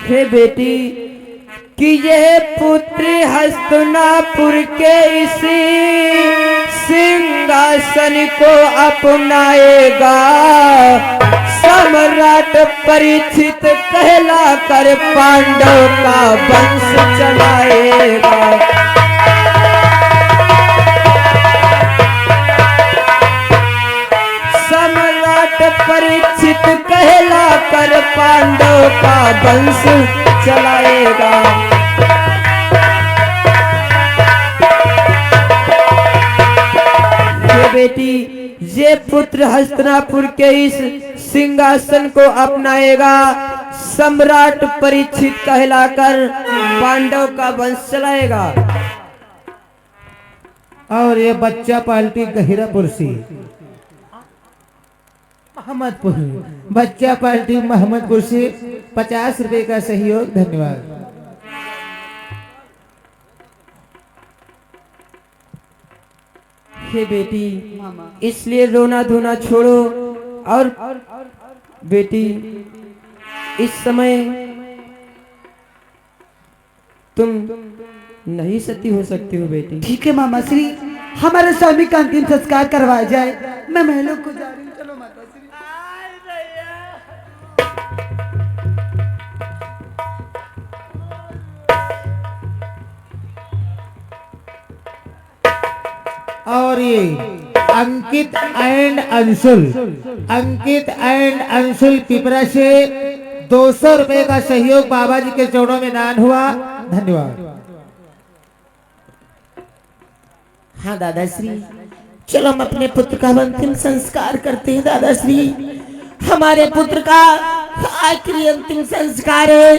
हे बेटी कि यह पुत्र हस्तिनापुर के इसी सिंहासन को अपनाएगा। सम्राट परीक्षित कहलाकर पांडव का वंश चलाएगा। सम्राट परीक्षित कहलाकर पांडव का वंश चलाएगा। ये बेटी ये पुत्र हस्तिनापुर के इस सिंहासन को अपनाएगा। सम्राट परीक्षित कहलाकर पांडव का वंश चलाएगा। और ये बच्चा पार्टी गहिरापुर से मोहम्मदपुर, बच्चा पार्टी मोहम्मदपुर से 50 रुपए का सहयोग। धन्यवाद। हे बेटी इसलिए रोना धोना छोड़ो और बेटी इस समय तुम नहीं सती हो सकती हो बेटी। ठीक है मामा श्री, हमारे स्वामी का अंतिम संस्कार करवाया जाए। मैं महलों को जा रही हूँ। चलो माता श्री। और ये अंकित एंड अंशुल पिपरा से 200 रुपए का सहयोग बाबा जी के चरणों में दान हुआ। धन्यवाद। हाँ दादाश्री, चलो हम अपने पुत्र का अंतिम संस्कार करते हैं। दादाश्री, हमारे पुत्र का आखिरी अंतिम संस्कार है।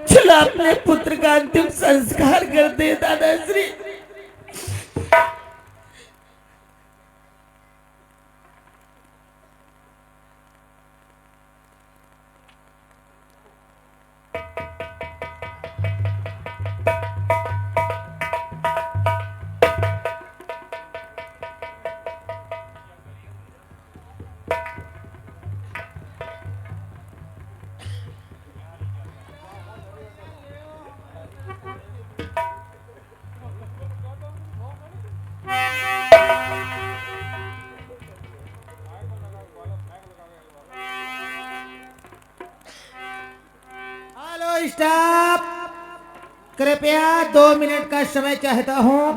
चलो अपने पुत्र का अंतिम संस्कार करते हैं दादाश्री। स्टॉप, कृपया 2 मिनट का समय चाहता हूं।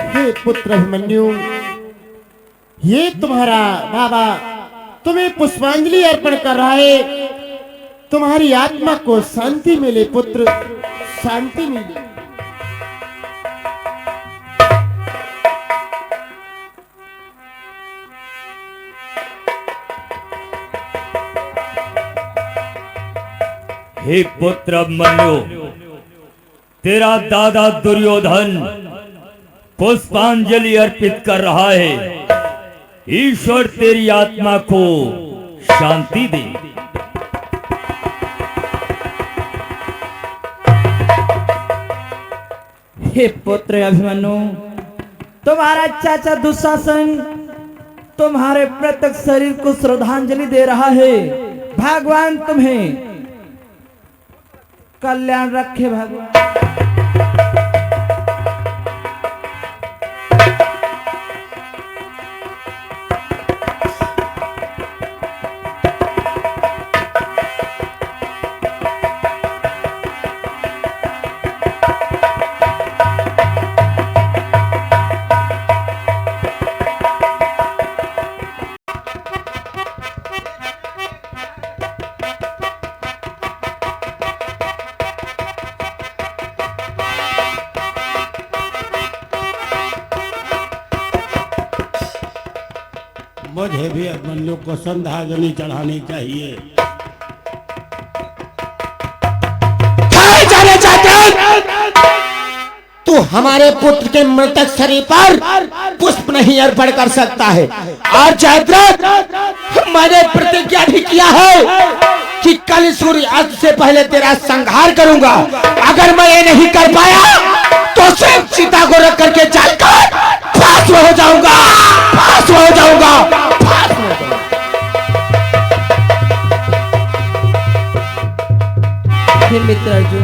हे पुत्र अभिमन्यु, ये तुम्हारा बाबा तुम्हें पुष्पांजलि अर्पण कर रहा है। तुम्हारी आत्मा को शांति मिले पुत्र, शांति मिले। हे पुत्र अभिमन्यु, तेरा दादा दुर्योधन पुष्पांजलि अर्पित कर रहा है। ईश्वर तेरी आत्मा को शांति दे। हे पुत्र अभिमन्यु, तुम्हारा चाचा दुशासन तुम्हारे मृतक शरीर को श्रद्धांजलि दे रहा है। भगवान तुम्हें कल्याण रखे। भगवान मुझे भी अभिमन्यु को श्रद्धांजलि चढ़ानी चाहिए। जाने चाहते तू हमारे पुत्र के मृतक शरीर पर पुष्प नहीं अर्पण कर सकता है। और जयद्रथ, मैंने प्रतिज्ञा भी किया है कि कल सूर्य अस्त से पहले तेरा संहार करूंगा। अगर मैं ये नहीं कर पाया तो सिर्फ सीता को रख करके चलकर भस्म हो जाऊंगा, भस्म हो जाऊंगा। मित्र अर्जुन,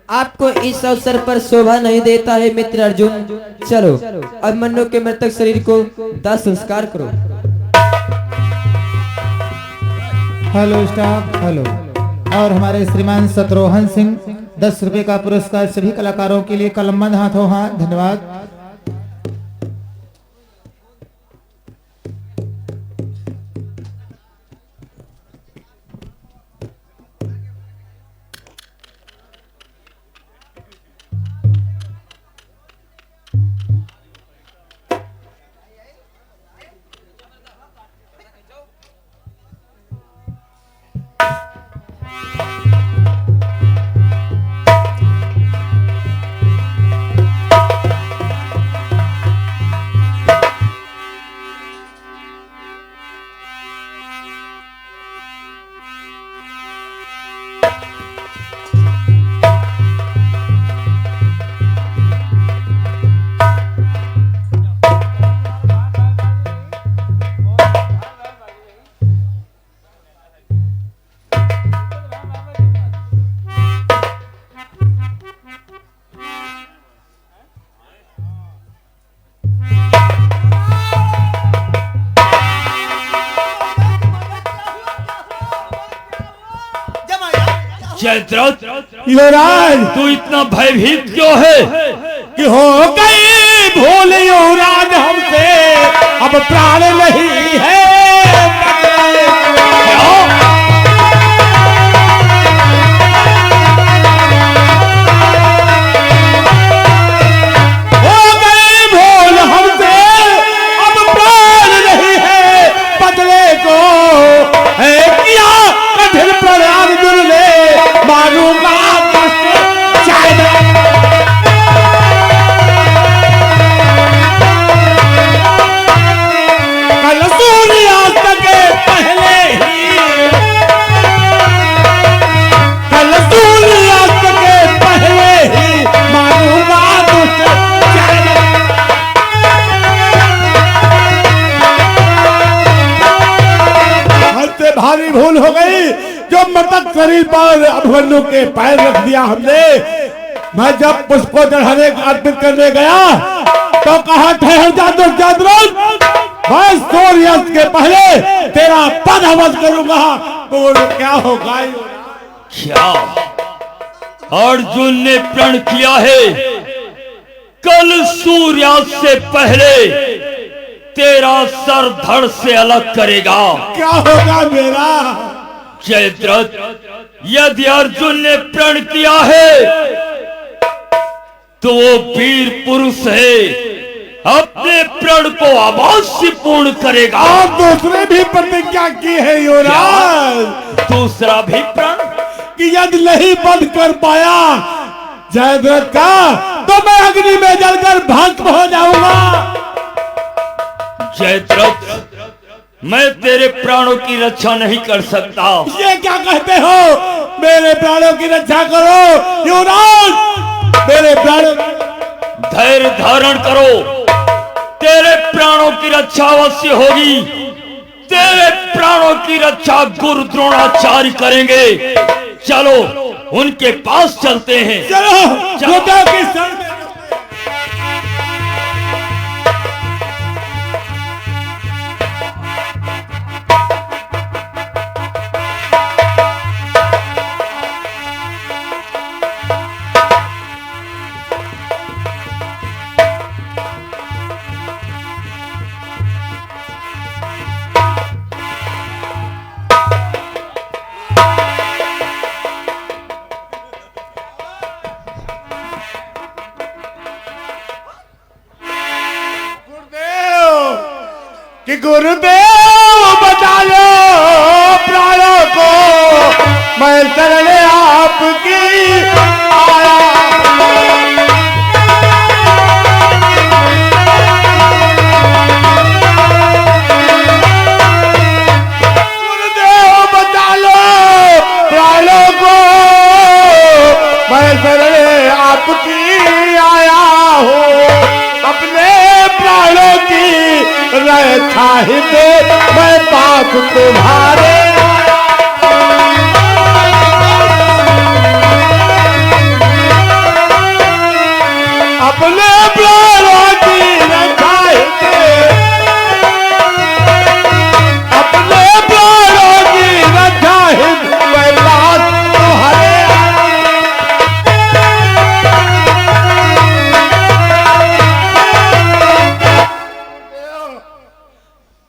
आपको इस अवसर पर शोभा नहीं देता है मित्र अर्जुन। चलो अभिमन्यु के मृतक शरीर को दाह संस्कार करो। Hello staff, hello. और हमारे श्रीमान शत्रुघ्न सिंह 10 रुपए का पुरस्कार सभी कलाकारों के लिए कलमबंद हाथों हाथ। धन्यवाद। जयद्रथ, युवराज तू इतना भयभीत क्यों है? कि हो गई भूल युवराज हमसे, अब प्राण नहीं है। हो गई भूल हमसे, अब प्राण नहीं है। बदले को है किया कठिन प्रयाग दुर्ले, मारूंगा शायद। कल सूर्यास्त के पहले ही, कल सूर्यास्त के पहले ही मारूंगा दुष्ट शायद। हमसे भारी भूल हो गई जो मृतक शरीर पर अभिमन्यु के पैर रख दिया हमने। मैं जब पुष्प को चढ़ाने अर्पित करने गया तो कहा ठहर जा दुर्योधन, मैं सूर्यास्त के पहले तेरा पद अवध करूंगा। बोल क्या होगा? क्या अर्जुन ने प्रण किया है? कल सूर्यास्त से पहले तेरा सर धड़ से अलग करेगा। क्या होगा मेरा? जयद्रथ, यदि अर्जुन ने प्रण किया है तो वो वीर पुरुष है, अपने प्रण को अवश्य पूर्ण करेगा। और दूसरे भी प्रतिज्ञा की है युवराज। दूसरा भी प्रण कि यदि नहीं बंद कर पाया जयद्रथ का, तो मैं अग्नि में जलकर भस्म हो जाऊंगा। जयद्रथ, मैं तेरे प्राणों की रक्षा नहीं कर सकता। ये क्या कहते हो? मेरे प्राणों की रक्षा करो युवराज, मेरे प्राणों। धैर्य धारण करो, तेरे प्राणों की रक्षा अवश्य होगी। तेरे प्राणों की रक्षा गुरु द्रोणाचार्य करेंगे। चलो उनके पास चलते हैं। चलो योद्धा की शरण में। कि गुरुदेव बचा लो प्राणों को, मैं शरण आपकी आया। गुरुदेव बचा लो प्राणों को, मैं शरण आपकी आया हूँ। अपने प्राणों की रक्षा हिते मैं पास तुम्हारे। अपने प्राणों की रक्षा अपने प्राणों की रक्षा मैं बात तुम्हारे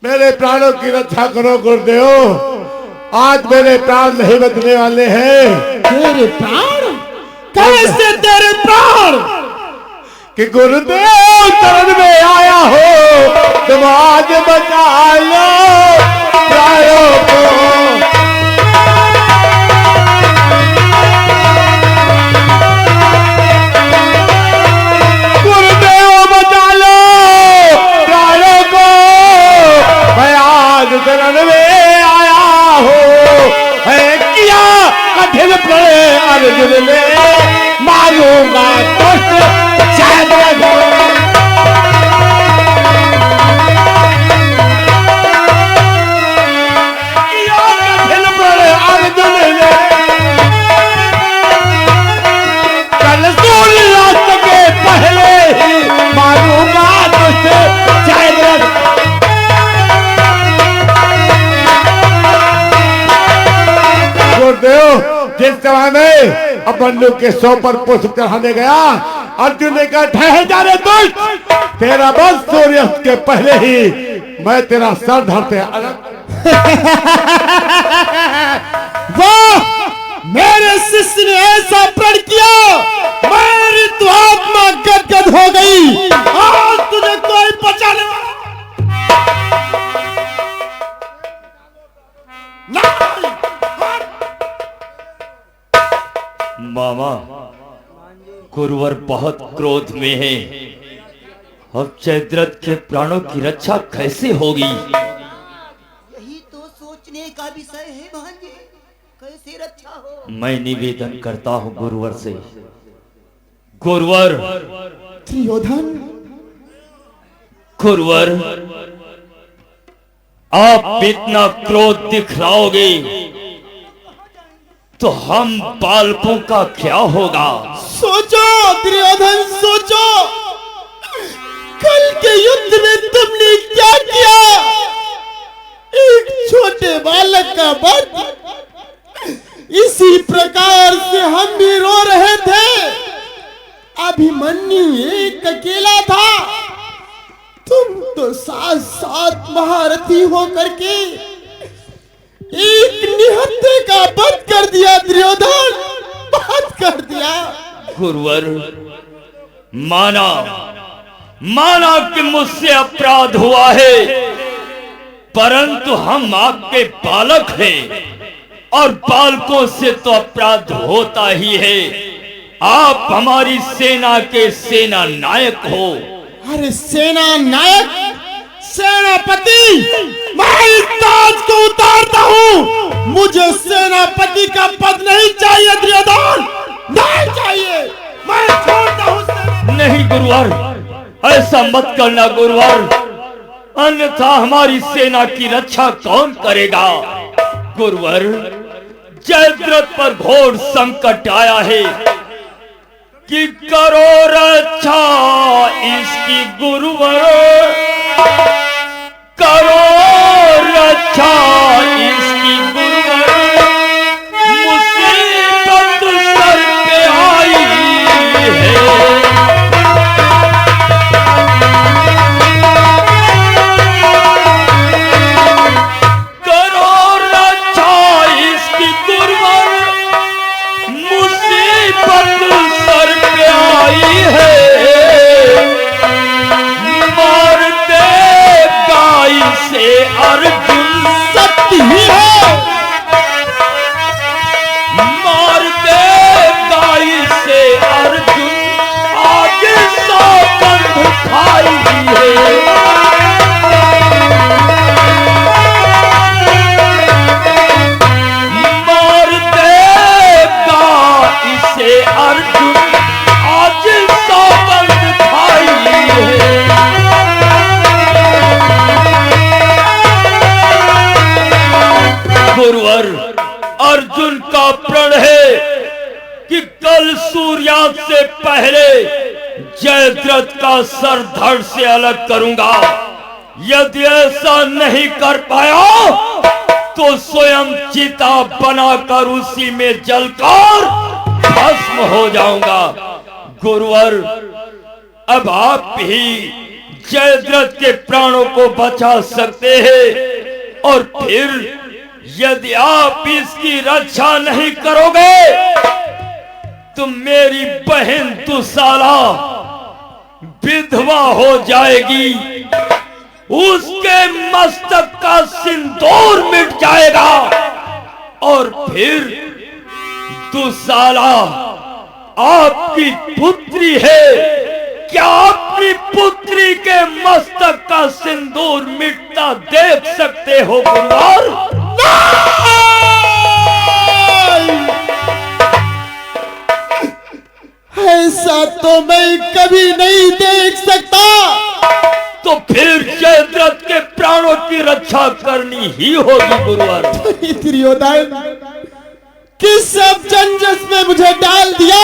मेरे प्राणों की रक्षा करो गुरुदेव। आज मेरे प्राण नहीं बचने वाले हैं। तेरे प्राण? कैसे तेरे प्राण? कि गुरुदेव चरण में आया हो तुम आज बचा लो प्राणों को। गुरुदेव बचा लो प्राणों को। मैं आज चरण में आया हो है किया कठिन पड़े अर्जुन ने मारूंगा दुष्ट शायद किया कठिन पड़े अर्जुन ने कल सूर्यास्त के पहले ही मारूंगा दुष्ट शायद। गुरुदेव जिस समय में बंदूक के सौ पर पुष्प चढ़ाने गया अर्जुन ने कहा ठहर जा रे दुष्ट, तेरा बस सूर्यास्त के पहले ही मैं तेरा सर धरते वाह, मेरे शिष्य ने ऐसा प्रण किया मेरी तो आत्मा गदगद हो गई। आज तुझे कोई बचाने वाला मामा, गुरुवर बहुत क्रोध में है। अब जयद्रथ के प्राणों की रक्षा कैसे होगी? यही तो सोचने का विषय है भांजे, कैसे रक्षा हो। मैं निवेदन करता हूँ गुरुवर से। गुरुवर, त्रियोधन, गुरुवर, आप इतना क्रोध दिखलाओगे तो हम बालकों का क्या होगा? सोचो दुर्योधन, सोचो कल के युद्ध में तुमने क्या किया। एक छोटे बालक का वध। इसी प्रकार से हम भी रो रहे थे। अभिमन्यु एक अकेला था, तुम तो साथ साथ महारथी होकर के एक निहत्थे का वध कर दिया। दुर्योधन, वध कर दिया। गुरुवर, माना कि मुझसे अपराध हुआ है, परंतु हम आपके बालक हैं और बालकों से तो अपराध होता ही है। आप हमारी सेना के सेना नायक हो। अरे सेना नायक, सेनापति, मैं इस ताज को उतारता हूँ। मुझे सेनापति का पद नहीं चाहिए दुर्योधन, नहीं चाहिए। मैं छोड़ता हूँ। नहीं गुरुवर, ऐसा मत करना गुरुवर, अन्यथा हमारी सेना की रक्षा कौन करेगा? गुरुवर, जयद्रथ पर घोर संकट आया है कि करो रक्षा इसकी गुरुवर, करो रक्षा इसकी गुरुवर। मुसीबत सर पे आई है, करो रक्षा इसकी गुरुवर। मुसीबत सर पे आई है, मार देगा इसे अर्जुन। सत्य ही है, मार देगा इसे अर्जुन। आज सौगंध खाई है, मार देगा इसे अर्जुन। आज सौगंध खाई है। गुरुवर, अर्जुन का प्रण है कि कल सूर्यास्त से पहले जयद्रथ का सर धड़ से अलग करूंगा। यदि ऐसा नहीं कर पाया तो स्वयं चिता बनाकर उसी में जलकर भस्म हो जाऊंगा। गुरुवर, अब आप ही जयद्रथ के प्राणों को बचा सकते हैं, और फिर यदि आप इसकी रक्षा नहीं करोगे तो मेरी बहन दुसाला विधवा हो जाएगी, उसके मस्तक का सिंदूर मिट जाएगा, और फिर दुसाला आपकी पुत्री है। क्या अपनी पुत्री के मस्तक का सिंदूर मिटता देख सकते हो गुरुवर? ऐसा तो मैं कभी नहीं देख सकता। तो फिर जयद्रथ के प्राणों की रक्षा करनी ही होगी गुरुवर। दुर्योधन, किस सब जंजस में मुझे डाल दिया।